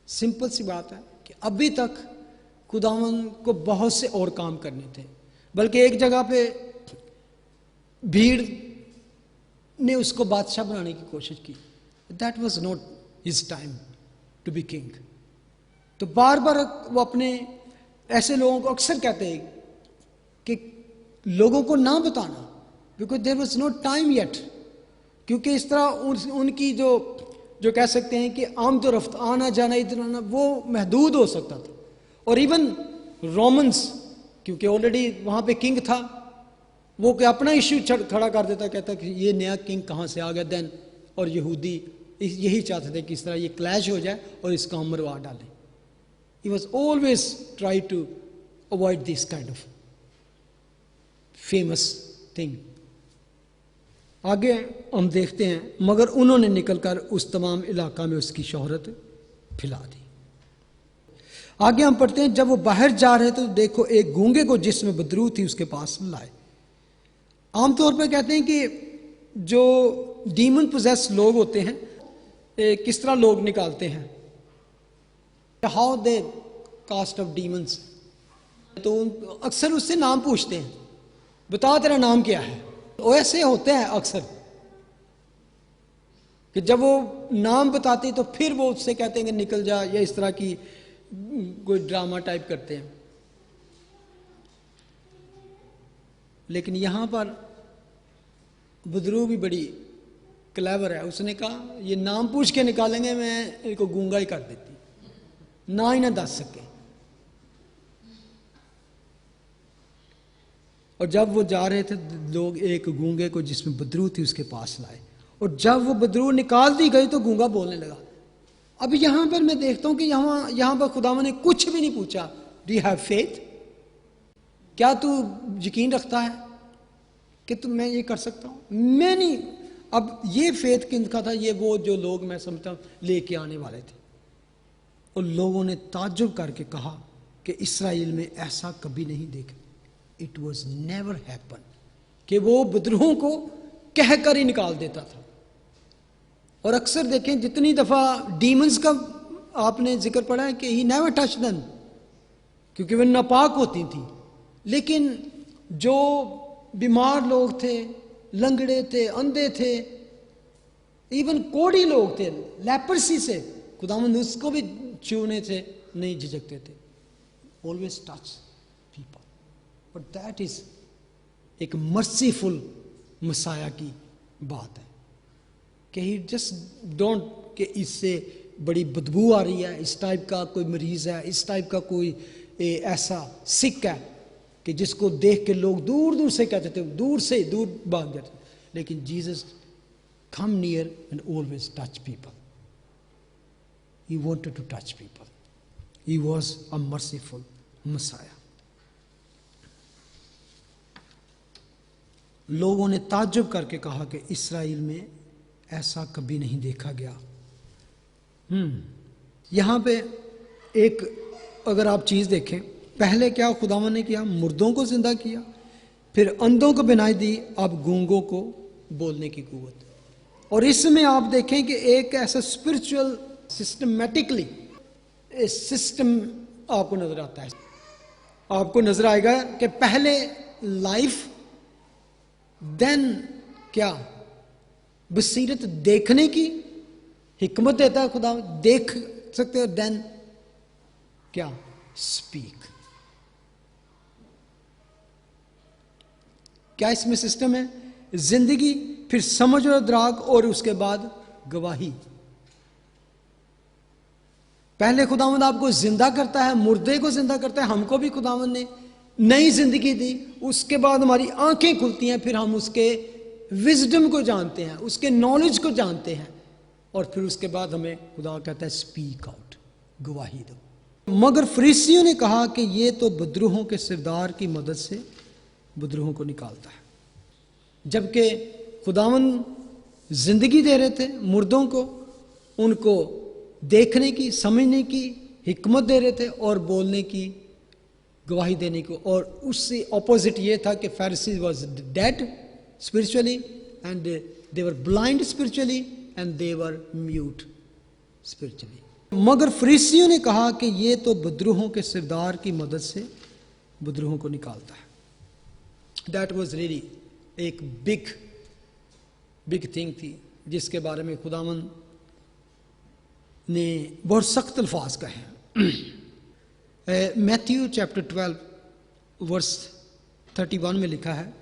[SPEAKER 1] सिंपल सी बात है कि अभी तक खुदावंद को बहुत से और काम करने थे, बल्कि एक जगह पे भीड़ ने उसको बादशाह बनाने की कोशिश की। That was not his time to be king. तो बार बार वो अपने ऐसे लोगों को अक्सर कहते हैं कि लोगों को ना बताना, because there was no time yet. क्योंकि इस तरह उनकी जो कह सकते हैं कि आमद रफ्त, आना जाना इधर आना, वो महदूद हो सकता था। और इवन रोमन्स, क्योंकि ऑलरेडी वहां पे किंग था, वो क्या अपना इश्यू खड़ा कर देता, कहता कि ये नया किंग कहां से आ गया देन। और यहूदी यही चाहते थे कि इस तरह ये क्लैश हो जाए और इसका हम मरवा डालें। He was always try to avoid this kind of famous thing. आगे हम देखते हैं, मगर उन्होंने निकलकर उस तमाम इलाका में उसकी शोहरत फैला दी। आगे हम पढ़ते हैं, जब वो बाहर जा रहे थे तो देखो एक गूंगे को जिसमें बदरू थी उसके पास लाए। आमतौर पर कहते हैं कि जो डीमन पोजेस लोग होते हैं किस तरह लोग निकालते हैं, how they cast of demons. तो अक्सर उससे नाम पूछते हैं, बता तेरा नाम क्या है। तो ऐसे होते हैं अक्सर कि जब वो नाम बताते तो फिर वो उससे कहते हैं कि निकल जा, या इस तरह की कोई ड्रामा टाइप करते हैं। लेकिन यहां पर बदरू भी बड़ी क्लेवर है। उसने कहा ये नाम पूछ के निकालेंगे, मैं इनको गूंगा ही कर देती, ना ही ना दस सके। और जब वो जा रहे थे लोग एक गूंगे को जिसमें बदरू थी उसके पास लाए, और जब वो बदरू निकाल दी गई तो गूंगा बोलने लगा। अब यहां पर मैं देखता हूं कि यहां पर खुदावन ने कुछ भी नहीं पूछा, डू यू हैव फेथ, क्या तू यकीन रखता है कि तुम मैं ये कर सकता हूं? मैं नहीं। अब ये फेथ किनका था? ये वो जो लोग मैं समझता हूं लेके आने वाले थे। और लोगों ने ताज्जुब करके कहा कि इस्राएल में ऐसा कभी नहीं देखा। इट वॉज नेवर हैपन कि वो बदरूहों को कहकर ही निकाल देता था। और अक्सर देखें जितनी दफा डीमंस का आपने जिक्र पढ़ा है कि ही नेवर टच देम, क्योंकि वे नापाक होती थी। लेकिन जो बीमार लोग थे, लंगड़े थे, अंधे थे, इवन कोढ़ी लोग थे, लेपर्सी से खुदावंद उसको भी छूने से नहीं झिझकते थे। Always touch people. But that is एक मर्सीफुल मसाया की बात है कि ही जस्ट डोंट कि इससे बड़ी बदबू आ रही है, इस टाइप का कोई मरीज है, इस टाइप का कोई ऐसा सिक है कि जिसको देख के लोग दूर दूर से कहते थे, दूर से दूर भाग जाते। लेकिन Jesus come near and always touch people. He wanted to touch people. He was a merciful Messiah. लोगों ने ताज्जुब करके कहा कि इस्राएल में ऐसा कभी नहीं देखा गया। यहाँ पे एक अगर आप चीज़ देखें, पहले क्या खुदावन ने किया, मुर्दों को जिंदा किया, फिर अंधों को बनाई दी, अब गूंगों को बोलने की कुव्वत। और इसमें आप देखें कि एक ऐसा स्पिरिचुअल सिस्टमेटिकली सिस्टम आपको नजर आता है। आपको नजर आएगा कि पहले लाइफ, देन क्या, बसीरत देखने की हिकमत देता है खुदा, देख सकते हो, देन क्या, स्पीक। क्या इसमें सिस्टम है? जिंदगी, फिर समझ और इदराक, और उसके बाद गवाही। पहले खुदावंद आपको जिंदा करता है, मुर्दे को जिंदा करता है, हमको भी खुदावंद ने नई जिंदगी दी, उसके बाद हमारी आंखें खुलती हैं, फिर हम उसके विजडम को जानते हैं, उसके नॉलेज को जानते हैं, और फिर उसके बाद हमें खुदा कहता है स्पीक आउट, गवाही दो। मगर फरीसियों ने कहा कि ये तो बदरूहों के सरदार की मदद से बदरूहों को निकालता है। जबकि खुदावंद जिंदगी दे रहे थे मुर्दों को, उनको देखने की, समझने की हिकमत दे रहे थे, और बोलने की, गवाही देने को। और उससे ऑपोजिट ये था कि Pharisees was dead spiritually, and they were blind spiritually, and they were mute spiritually. मगर फरीसियों ने कहा कि ये तो बदरूहों के सरदार की मदद से बदरूहों को निकालता है। दैट वॉज रियली एक बिग थिंग थी, जिसके बारे में खुदावंद ने बहुत सख्त अल्फाज कहे हैं। मैथ्यू चैप्टर 12 वर्स 31 में लिखा है,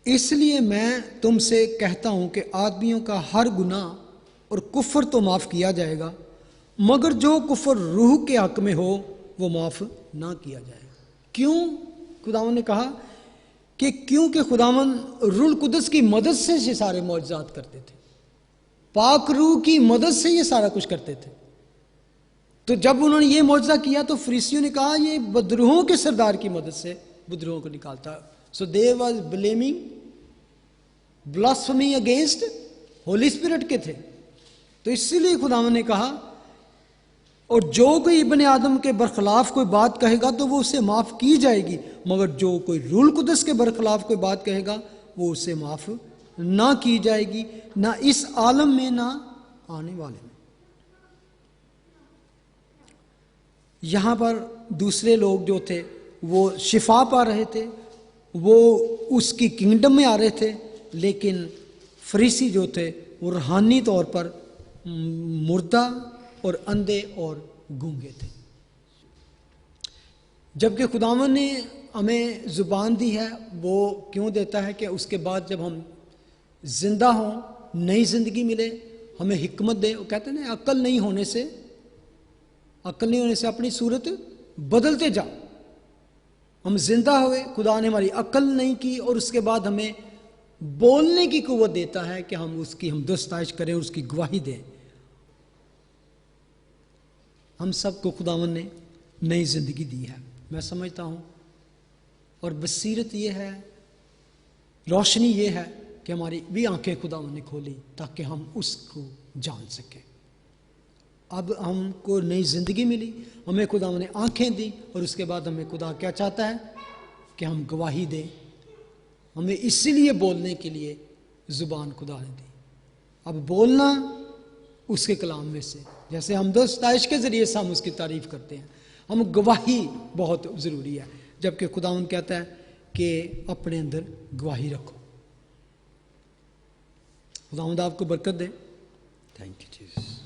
[SPEAKER 1] इसलिए मैं तुमसे कहता हूं कि आदमियों का हर गुनाह और कुफर तो माफ किया जाएगा, मगर जो कुफर रूह के हक में हो वो माफ ना किया जाएगा। क्यों? खुदावंद ने कहा कि क्योंकि खुदावंद रूह कुदस की मदद से ये सारे मौजज़ात करते थे, पाक रूह की मदद से ये सारा कुछ करते थे। तो जब उन्होंने ये मौजज़ा किया तो फरीसियों ने कहा ये बदरूहों के सरदार की मदद से बदरूहों को निकालता। So they was blaming, blasphemy against holy spirit के थे। तो इसीलिए खुदावंद ने कहा, और जो कोई इब्ने आदम के बरखिलाफ कोई बात कहेगा तो वो उसे माफ की जाएगी, मगर जो कोई रूह कुदस के बरखिलाफ कोई बात कहेगा वो उसे माफ ना की जाएगी, ना इस आलम में ना आने वाले में। यहां पर दूसरे लोग जो थे वो शिफा पा रहे थे, वो उसकी किंगडम में आ रहे थे, लेकिन फरीसी जो थे वो रूहानी तौर पर मुर्दा और अंधे और गूंगे थे। जबकि खुदावंद ने हमें जुबान दी है, वो क्यों देता है कि उसके बाद जब हम जिंदा हों, नई जिंदगी मिले, हमें हिकमत दे। वो कहते हैं ना, अक्ल नहीं होने से अपनी सूरत बदलते जाओ। हम जिंदा हुए, खुदा ने हमारी अक्ल नहीं की, और उसके बाद हमें बोलने की कुव्वत देता है कि हम उसकी हम दस्ताइश करें, उसकी गवाही दें। हम सबको खुदावंद ने नई जिंदगी दी है, मैं समझता हूं। और बसीरत ये है, रोशनी ये है कि हमारी भी आंखें खुदावंद ने खोली ताकि हम उसको जान सकें। अब हमको नई जिंदगी मिली, हमें खुदावंद ने आंखें दी, और उसके बाद हमें खुदा क्या चाहता है कि हम गवाही दें। हमें इसीलिए बोलने के लिए जुबान खुदा ने दी। अब बोलना उसके कलाम में से, जैसे हम दस्ताइश के जरिए से हम उसकी तारीफ करते हैं, हम गवाही बहुत ज़रूरी है। जबकि खुदावंद कहता है कि अपने अंदर गवाही रखो। खुदावंद आपको बरकत दे। Thank you Jesus.